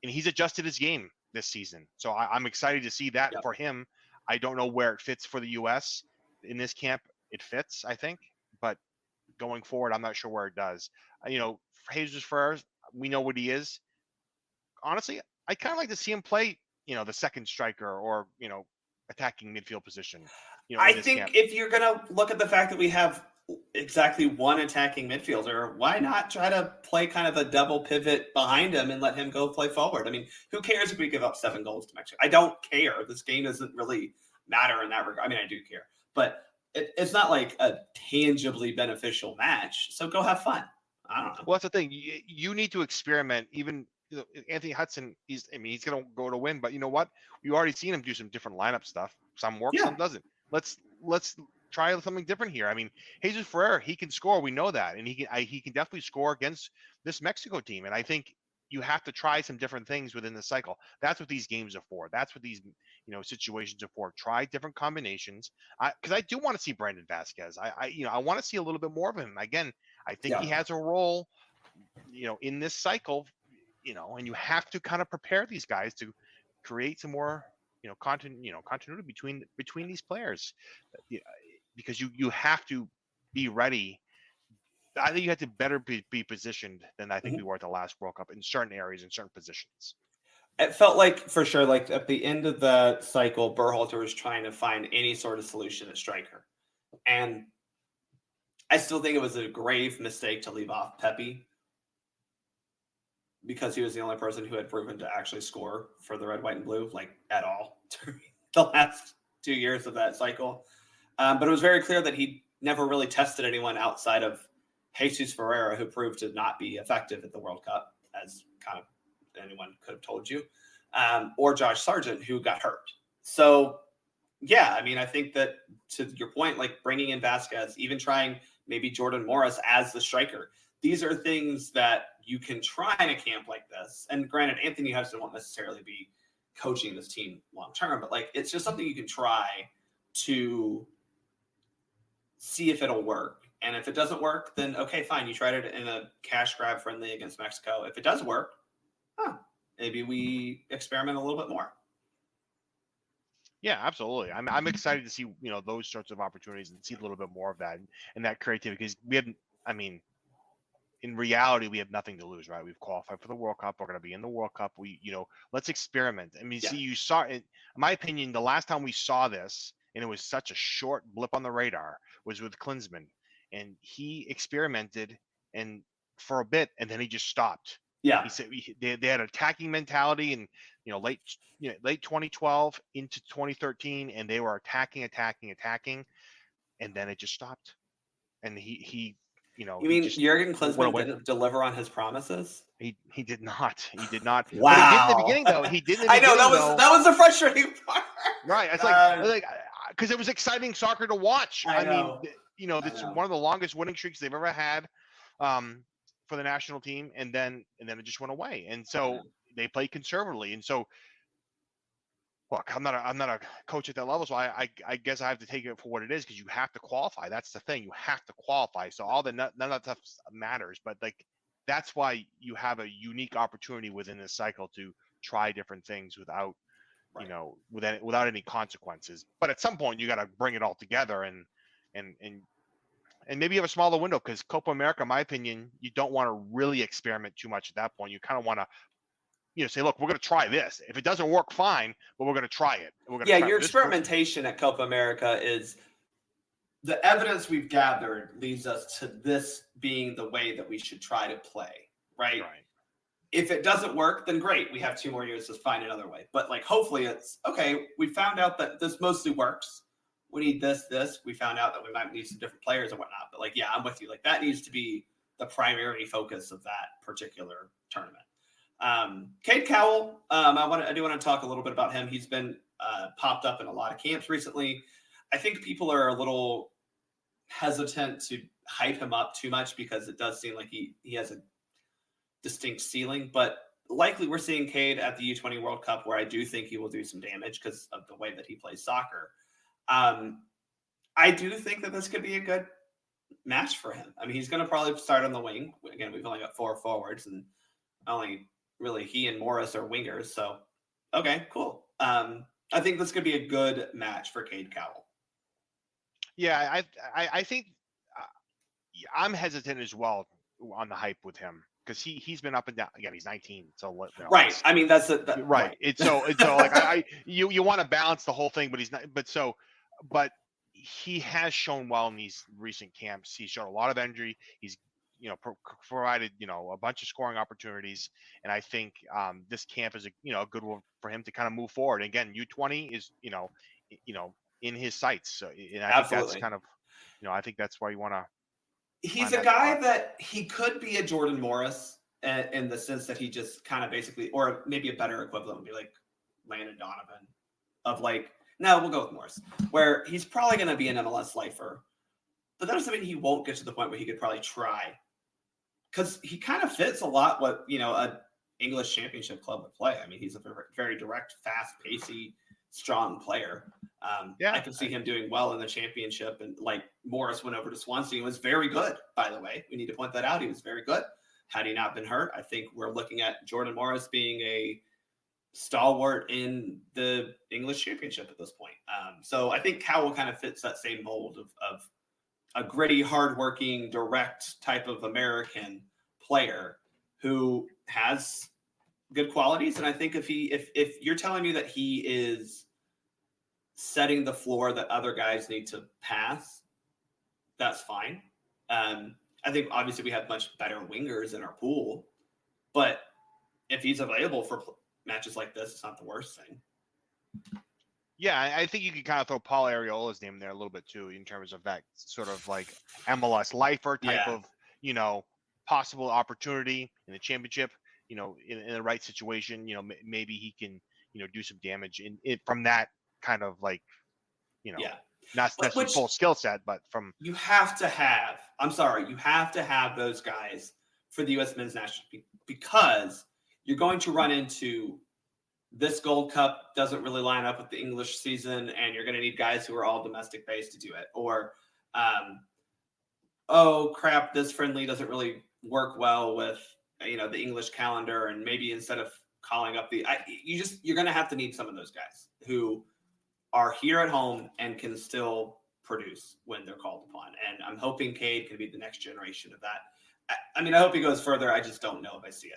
and he's adjusted his game this season, so I'm excited to see that for him. I don't know where it fits for the U.S. in this camp. It fits, I think, but going forward, I'm not sure where it does. Jesus Ferreira, we know what he is. Honestly, I kind of like to see him play, the second striker or attacking midfield position. I think if you're going to look at the fact that we have exactly one attacking midfielder, why not try to play kind of a double pivot behind him and let him go play forward? I mean, who cares if we give up 7 goals to Mexico? I don't care. This game doesn't really matter in that regard. I mean, I do care, but it's not like a tangibly beneficial match. So go have fun. I don't know. Well, that's the thing. You need to experiment. Even Anthony Hudson, he's going to go to win, but you know what? We already seen him do some different lineup stuff. Some works, some doesn't. Let's try something different here. I mean, Jesus Ferreira, he can score. We know that, and he can definitely score against this Mexico team. And I think you have to try some different things within the cycle. That's what these games are for. That's what these situations are for. Try different combinations. Because I do want to see Brandon Vasquez. I want to see a little bit more of him. Again, I think he has a role, in this cycle. And you have to kind of prepare these guys to create some more, continuity between these players, because you have to be ready. I think you have to better be positioned than I think we were at the last World Cup in certain areas, in certain positions. It felt like, for sure, like at the end of the cycle, Berhalter was trying to find any sort of solution at striker. And I still think it was a grave mistake to leave off Pepe because he was the only person who had proven to actually score for the red, white, and blue, like at all during the last 2 years of that cycle. But it was very clear that he never really tested anyone outside of Jesus Ferreira, who proved to not be effective at the World Cup, as kind of anyone could have told you, or Josh Sargent, who got hurt. So, yeah, I mean, I think that to your point, like bringing in Vasquez, even trying maybe Jordan Morris as the striker, these are things that you can try in a camp like this. And granted, Anthony Hudson won't necessarily be coaching this team long term, but like it's just something you can try to see if it'll work. And if it doesn't work, then okay, fine. You tried it in a cash grab friendly against Mexico. If it does work, maybe we experiment a little bit more. Yeah, absolutely. I'm excited to see, those sorts of opportunities and see a little bit more of that and that creativity, because we haven't, I mean, in reality, we have nothing to lose, right? We've qualified for the World Cup. We're going to be in the World Cup. Let's experiment. I mean, see, you saw it, in my opinion, the last time we saw this, and it was such a short blip on the radar, was with Klinsmann. And he experimented and for a bit, and then he just stopped. Yeah. He said they had an attacking mentality, and late 2012 into 2013, and they were attacking, and then it just stopped. And he you mean Jurgen Klinsmann didn't deliver on his promises? He did not. He did not. Wow. But he did in the beginning, though. I know that was the frustrating part. Right. It's like because it was exciting soccer to watch. I know. It's one of the longest winning streaks they've ever had for the national team, and then it just went away. And so they played conservatively. And so, look, I'm not a coach at that level, so I guess I have to take it for what it is, because you have to qualify. That's the thing. You have to qualify. So none of that stuff matters. But like that's why you have a unique opportunity within this cycle to try different things without without any consequences. But at some point, you got to bring it all together and maybe you have a smaller window, because Copa America, in my opinion, you don't want to really experiment too much at that point. You kind of want to say, look, we're going to try this. If it doesn't work, fine, but we're going to try it. Your experimentation at Copa America is the evidence we've gathered leads us to this being the way that we should try to play, right? If it doesn't work, then great. We have 2 more years to find another way. But like, hopefully it's, okay, we found out that this mostly works. We need this. We found out that we might need some different players and whatnot. But like, yeah, I'm with you. Like that needs to be the primary focus of that particular tournament. Cade Cowell, I do want to talk a little bit about him. He's been popped up in a lot of camps recently. I think people are a little hesitant to hype him up too much, because it does seem like he has a distinct ceiling. But likely we're seeing Cade at the U20 World Cup, where I do think he will do some damage because of the way that he plays soccer. I do think that this could be a good match for him. I mean, he's going to probably start on the wing. Again, we've only got 4 forwards, and only really he and Morris are wingers. So, okay, cool. I think this could be a good match for Cade Cowell. Yeah, I think I'm hesitant as well on the hype with him, because he's been up and down. Again, he's 19, so right. I mean, that's right. It's so like you want to balance the whole thing, but he's not. But he has shown well in these recent camps. He's shown a lot of energy. He's provided a bunch of scoring opportunities, and I think this camp is a good one for him to kind of move forward. And again, U20 is in his sights, so, and I think that's kind of I think that's why you want to. He's a guy that he could be a Jordan Morris in the sense that he just kind of basically, or maybe a better equivalent would be like Landon Donovan, of like, no, we'll go with Morris, where he's probably going to be an MLS lifer, but that doesn't mean he won't get to the point where he could probably try, because he kind of fits a lot what an English championship club would play. I mean, he's a very direct, fast, pacey, strong player. I could see him doing well in the championship. And like Morris went over to Swansea and was very good, by the way. We need to point that out. He was very good. Had he not been hurt, I think we're looking at Jordan Morris being a stalwart in the English championship at this point. So I think Cowell kind of fits that same mold of a gritty, hardworking, direct type of American player who has good qualities. And I think if you're telling me that he is setting the floor that other guys need to pass, that's fine. I think obviously we have much better wingers in our pool, but if he's available for matches like this, it's not the worst thing. Yeah, I think you can kind of throw Paul Ariola's name there a little bit too, in terms of that sort of like MLS lifer type of, possible opportunity in the championship, in the right situation, maybe he can, do some damage in it from that kind of like, not necessarily full skill set, but from. You have to have those guys for the U.S. men's national team, because you're going to run into this Gold Cup doesn't really line up with the English season, and you're going to need guys who are all domestic based to do it. Or, oh crap, this friendly doesn't really work well with the English calendar, and maybe instead of calling up you're going to have to need some of those guys who are here at home and can still produce when they're called upon. And I'm hoping Cade can be the next generation of that. I hope he goes further. I just don't know if I see it.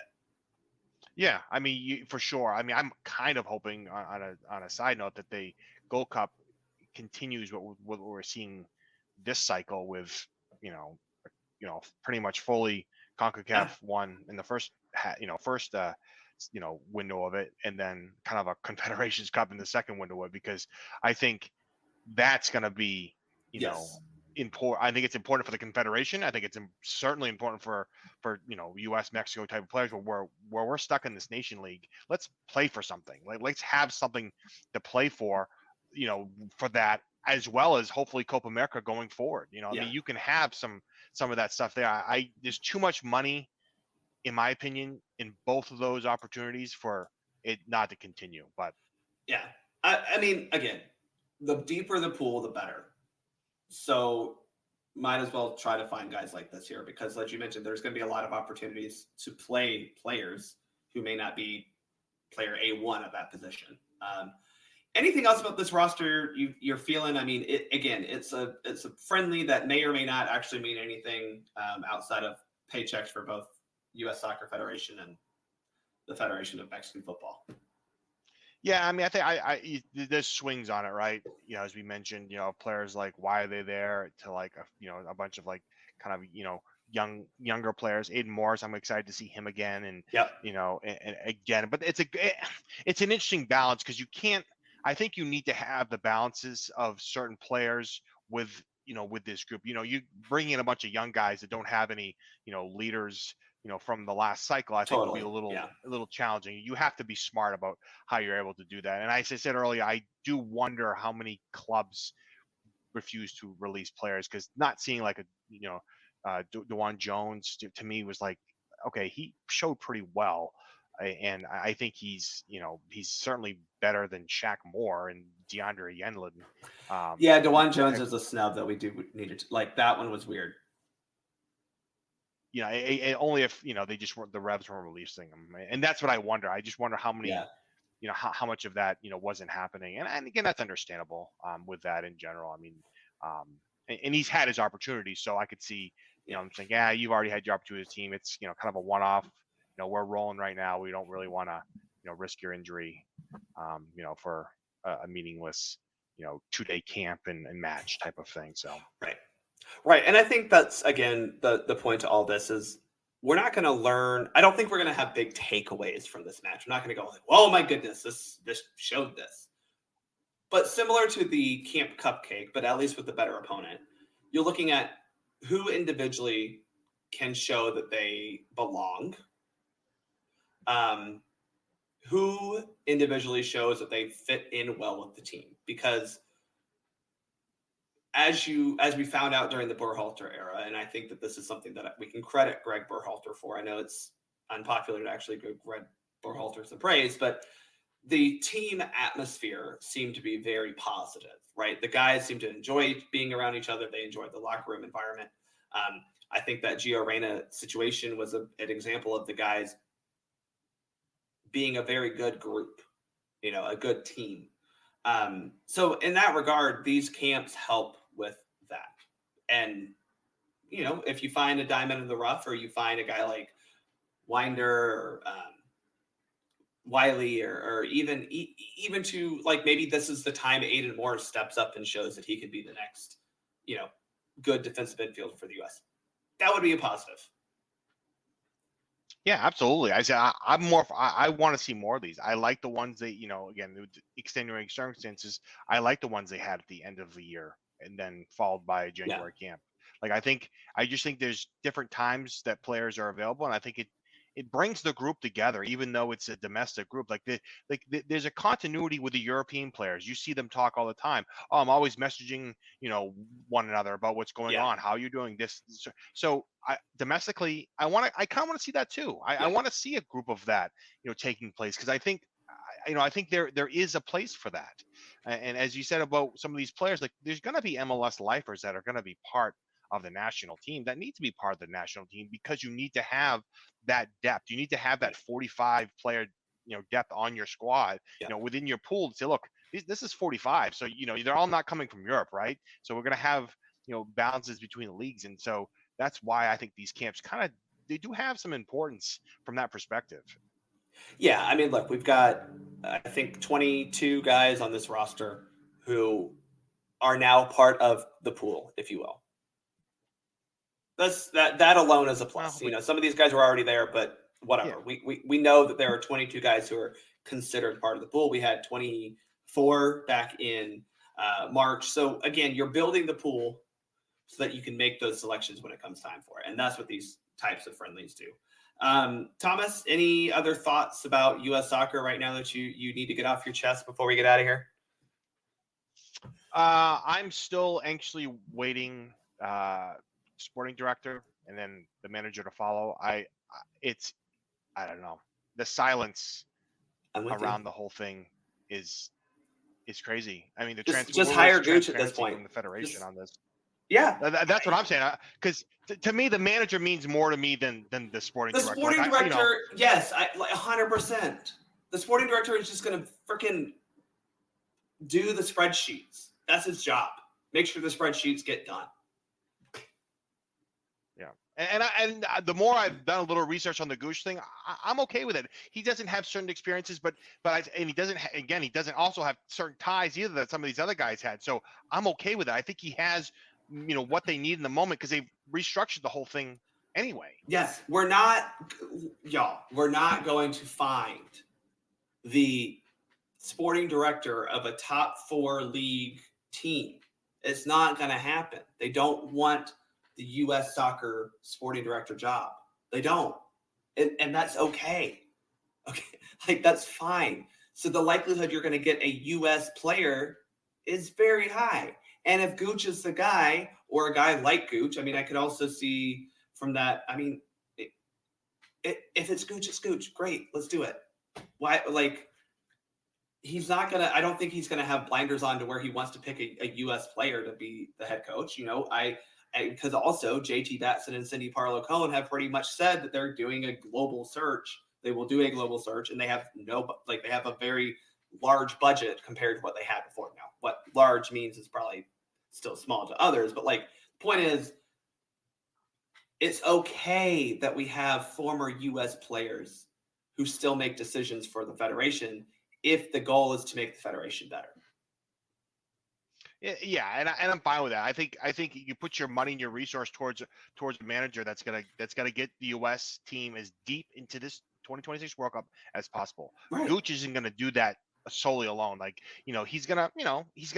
Yeah, for sure. I'm kind of hoping on a side note that the Gold Cup continues what we're seeing this cycle with, pretty much fully CONCACAF won in the first window of it, and then kind of a Confederations Cup in the second window of it, because I think that's going to be, important. I think it's important for the Confederation. I think it's certainly important for U.S. Mexico type of players where we're stuck in this Nation League. Let's play for something. Let's have something to play for, for that, as well as hopefully Copa America going forward. You can have some of that stuff there. There's too much money, in my opinion, in both of those opportunities for it not to continue. But again, the deeper the pool, the better. So might as well try to find guys like this here, because as you mentioned, there's going to be a lot of opportunities to play players who may not be player A1 at that position. Anything else about this roster you're feeling? It's a friendly that may or may not actually mean anything outside of paychecks for both U.S. Soccer Federation and the Federation of Mexican Football. Yeah, I think there's swings on it, right? As we mentioned, players like, why are they there, to like a bunch of like kind of younger players. Aiden Morris, I'm excited to see him again, and and again, but it's an interesting balance, because you can't. I think you need to have the balances of certain players with this group. You bring in a bunch of young guys that don't have any leaders from the last cycle. I think it'll be a little challenging. You have to be smart about how you're able to do that. And as I said earlier, I do wonder how many clubs refuse to release players, because not seeing like DeJuan Jones to me was like, okay, he showed pretty well. And I think he's certainly better than Shaq Moore and DeAndre Yenlin. DeJuan Jones is a snub that we do need to, like, that one was weird. Only if they just weren't, the Revs weren't releasing them, and that's what I wonder. I just wonder how many, how much of that wasn't happening, and again, that's understandable with that in general. And he's had his opportunities, so I could see, I'm saying, you've already had your opportunity as a team. It's kind of a one-off. We're rolling right now. We don't really want to risk your injury, for a meaningless 2-day camp and match type of thing. So Right. And I think that's, again, the point to all this is we're not going to learn. I don't think we're going to have big takeaways from this match. I'm not going to go like, oh my goodness, this showed this. But similar to the Camp Cupcake, but at least with the better opponent, you're looking at who individually can show that they belong. Who individually shows that they fit in well with the team. Because as we found out during the Berhalter era, and I think that this is something that we can credit Greg Berhalter for. I know it's unpopular to actually give Greg Berhalter some praise, but the team atmosphere seemed to be very positive, right? The guys seemed to enjoy being around each other. They enjoyed the locker room environment. I think that Gio Reyna situation was an example of the guys being a very good group, a good team. So in that regard, these camps help with that. And, if you find a diamond in the rough, or you find a guy like Winder or Wiley, or even to, like, maybe this is the time Aiden Moore steps up and shows that he could be the next, good defensive midfielder for the U.S. that would be a positive. Yeah, absolutely. I want to see more of these. I like the ones that, again, with extenuating circumstances, I like the ones they had at the end of the year and then followed by a January camp. Like, I just think there's different times that players are available, and I think it brings the group together, even though it's a domestic group. There's a continuity with the European players. You see them talk all the time. Oh, I'm always messaging, one another about what's going on, how you're doing this. So domestically, I kind of want to see that too. I want to see a group of that, taking place, because I think, I think there is a place for that. And as you said about some of these players, like, there's going to be MLS lifers that are going to be part of the national team, that need to be part of the national team, because you need to have that depth. You need to have that 45 player, depth on your squad, within your pool, to say, look, this is 45. So, they're all not coming from Europe, right? So we're going to have, balances between the leagues. And so that's why I think these camps they do have some importance from that perspective. Yeah, I mean, look, we've got, I think, 22 guys on this roster who are now part of the pool, if you will. That alone is a plus. Some of these guys were already there, but whatever. Yeah. We know that there are 22 guys who are considered part of the pool. We had 24 back in March. So again, you're building the pool so that you can make those selections when it comes time for it, and that's what these types of friendlies do. Thomas, any other thoughts about U.S. soccer right now that you need to get off your chest before we get out of here? I'm still anxiously waiting. Sporting director and then the manager to follow. I don't know. The silence around the whole thing is crazy. I mean, just hire Gooch at this point from the federation on this. Yeah, that's what I'm saying. Because to me, the manager means more to me than the sporting director. The sporting director, yes, 100%. The sporting director is just going to freaking do the spreadsheets. That's his job. Make sure the spreadsheets get done. And the more I've done a little research on the Gooch thing, I'm okay with it. He doesn't have certain experiences, but he doesn't also have certain ties either that some of these other guys had. So I'm okay with it. I think he has, what they need in the moment, because they've restructured the whole thing anyway. Yes, we're not going to find the sporting director of a top 4 league team. It's not going to happen. They don't want the U.S. soccer sporting director job. They don't. And that's okay. Okay. Like, that's fine. So the likelihood you're going to get a U.S. player is very high. And if Gooch is the guy, or a guy like Gooch, I mean, I could also see from that, I mean, if it's Gooch, it's Gooch. Great. Let's do it. Why? Like, he's not going to, I don't think he's going to have blinders on to where he wants to pick a U.S. player to be the head coach. Because also JT Batson and Cindy Parlow-Cohen have pretty much said that they're doing a global search. They will do a global search, and they have they have a very large budget compared to what they had before. Now, what large means is probably still small to others, but the point is, it's okay that we have former U.S. players who still make decisions for the federation if the goal is to make the federation better. Yeah, and I'm fine with that. I think you put your money and your resource towards a manager that's gonna get the U.S. team as deep into this 2026 World Cup as possible. Right. Gooch isn't gonna do that solely alone. He's gonna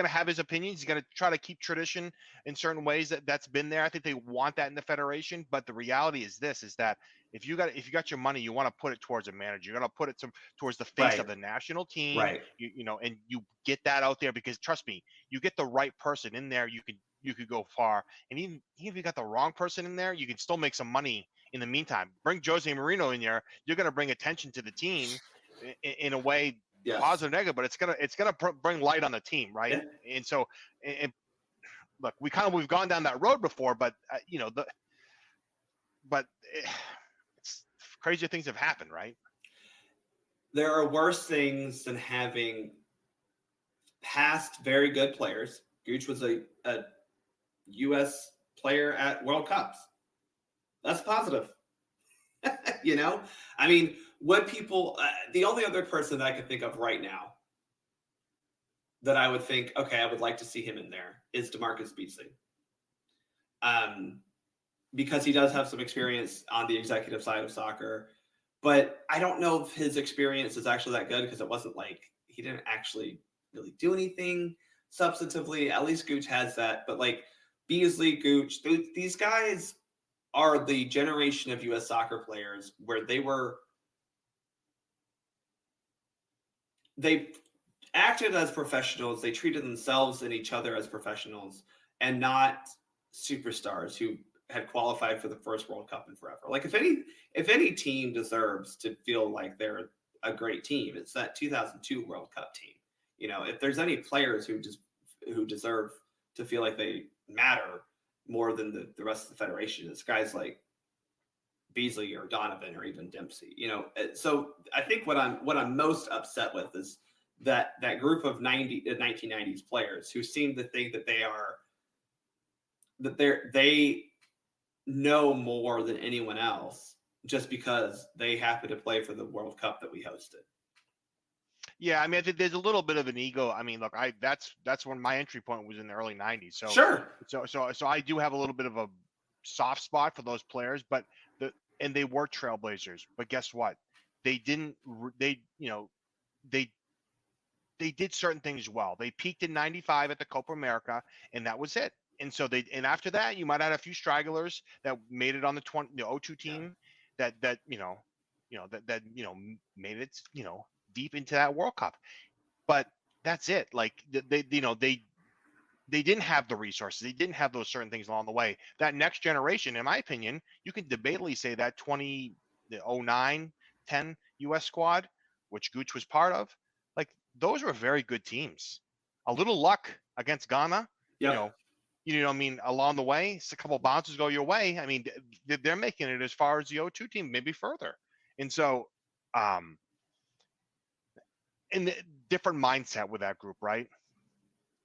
have his opinions. He's gonna try to keep tradition in certain ways that's been there. I think they want that in the federation. But the reality is that if you got your money, you want to put it towards a manager. You're gonna put it towards the face of the national team. Right. And you get that out there, because trust me, you get the right person in there, you could go far. And even if you got the wrong person in there, you can still make some money in the meantime. Bring Jose Marino in there, you're gonna bring attention to the team in a way. Yes. Positive, negative, but it's gonna bring light on the team, right? Yeah. And so, look, we've gone down that road before, but it's crazier things have happened, right? There are worse things than having past very good players. Gooch was a U.S. player at World Cups. That's positive. I mean, what people, the only other person that I can think of right now that I would think, okay, I would like to see him in there is DeMarcus Beasley. because he does have some experience on the executive side of soccer. But I don't know if his experience is actually that good because it wasn't like he didn't actually really do anything substantively. At least Gooch has that. But like Beasley, Gooch, these guys are the generation of U.S. soccer players where they acted as professionals. They treated themselves and each other as professionals and not superstars who had qualified for the first World Cup in forever. Like if any team deserves to feel like they're a great team, it's that 2002 World Cup team. You know, if there's any players who deserve to feel like they matter more than the rest of the federation, it's guys like Beasley or Donovan or even Dempsey. You know, so I think what I'm most upset with is that group of 1990s players who seem to think that they know more than anyone else just because they happen to play for the World Cup that we hosted. Yeah, I mean, I think there's a little bit of an ego. I mean, look, that's when my entry point was in the early '90s. So sure. So I do have a little bit of a soft spot for those players, but they were trailblazers. But guess what? They didn't. They did certain things well. They peaked in '95 at the Copa America, and that was it. And so after that, you might have had a few stragglers that made it on the 02 team that made it deep into that World Cup. But that's it. Like they didn't have the resources. They didn't have those certain things along the way. That next generation, in my opinion, you can debatably say that 09, 10 U.S. squad, which Gooch was part of, like those were very good teams. A little luck against Ghana, Yep. I mean, along the way, it's a couple bounces go your way. I mean, they're making it as far as the 02 team, maybe further. And so, in the different mindset with that group, right?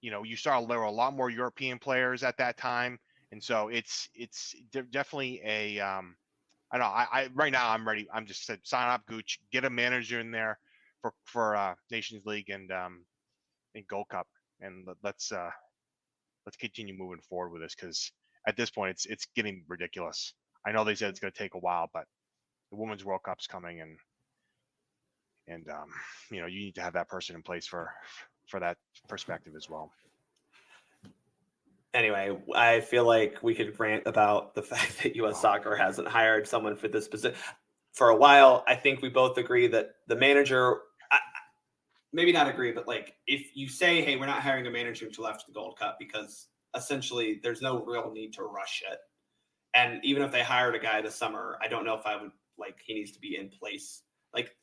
You saw there were a lot more European players at that time, and so it's definitely a I don't know. I right now I'm ready. I'm just said sign up Gooch, get a manager in there for Nations League and Gold Cup, and let's continue moving forward with this because at this point it's getting ridiculous. I know they said it's going to take a while, but the Women's World Cup's coming, and you need to have that person in place for that perspective as well. Anyway, I feel like we could rant about the fact that U.S. Soccer hasn't hired someone for this position for a while. I think we both agree that the manager, maybe not agree, but like if you say, hey, we're not hiring a manager until after the Gold Cup because essentially there's no real need to rush it. And even if they hired a guy this summer, I don't know if I would like he needs to be in place. Like,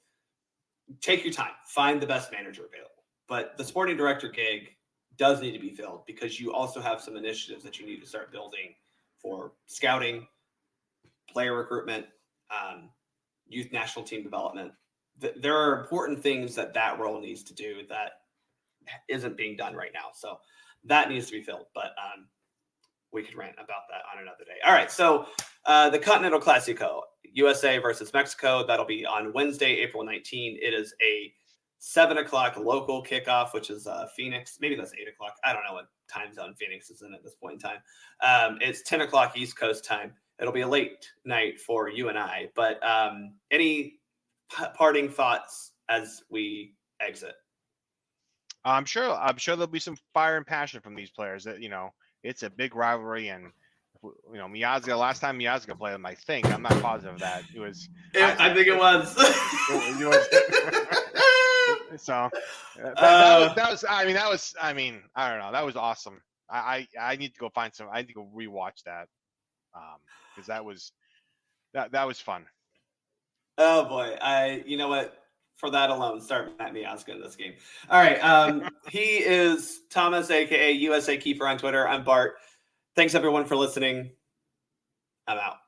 take your time, find the best manager available. But the sporting director gig does need to be filled because you also have some initiatives that you need to start building for scouting, player recruitment, youth national team development. There are important things that role needs to do that isn't being done right now. So that needs to be filled. But we could rant about that on another day. All right. So the Continental Clasico, USA versus Mexico. That'll be on Wednesday, April 19. It is a 7:00 local kickoff, which is Phoenix. Maybe that's 8:00. I don't know what time zone Phoenix is in at this point in time. It's 10:00 East Coast time. It'll be a late night for you and I. But any parting thoughts as we exit? I'm sure there'll be some fire and passion from these players. That it's a big rivalry, and Miazga. Last time Miazga played them, I think I'm not positive of that. It was. I think it was. So that was. I mean, I don't know. That was awesome. I need to go find some. I need to go rewatch that because that was fun. Oh boy, you know what? For that alone, start Matt Miazga in this game. All right, he is Thomas, aka USA Keeper on Twitter. I'm Bart. Thanks everyone for listening. I'm out.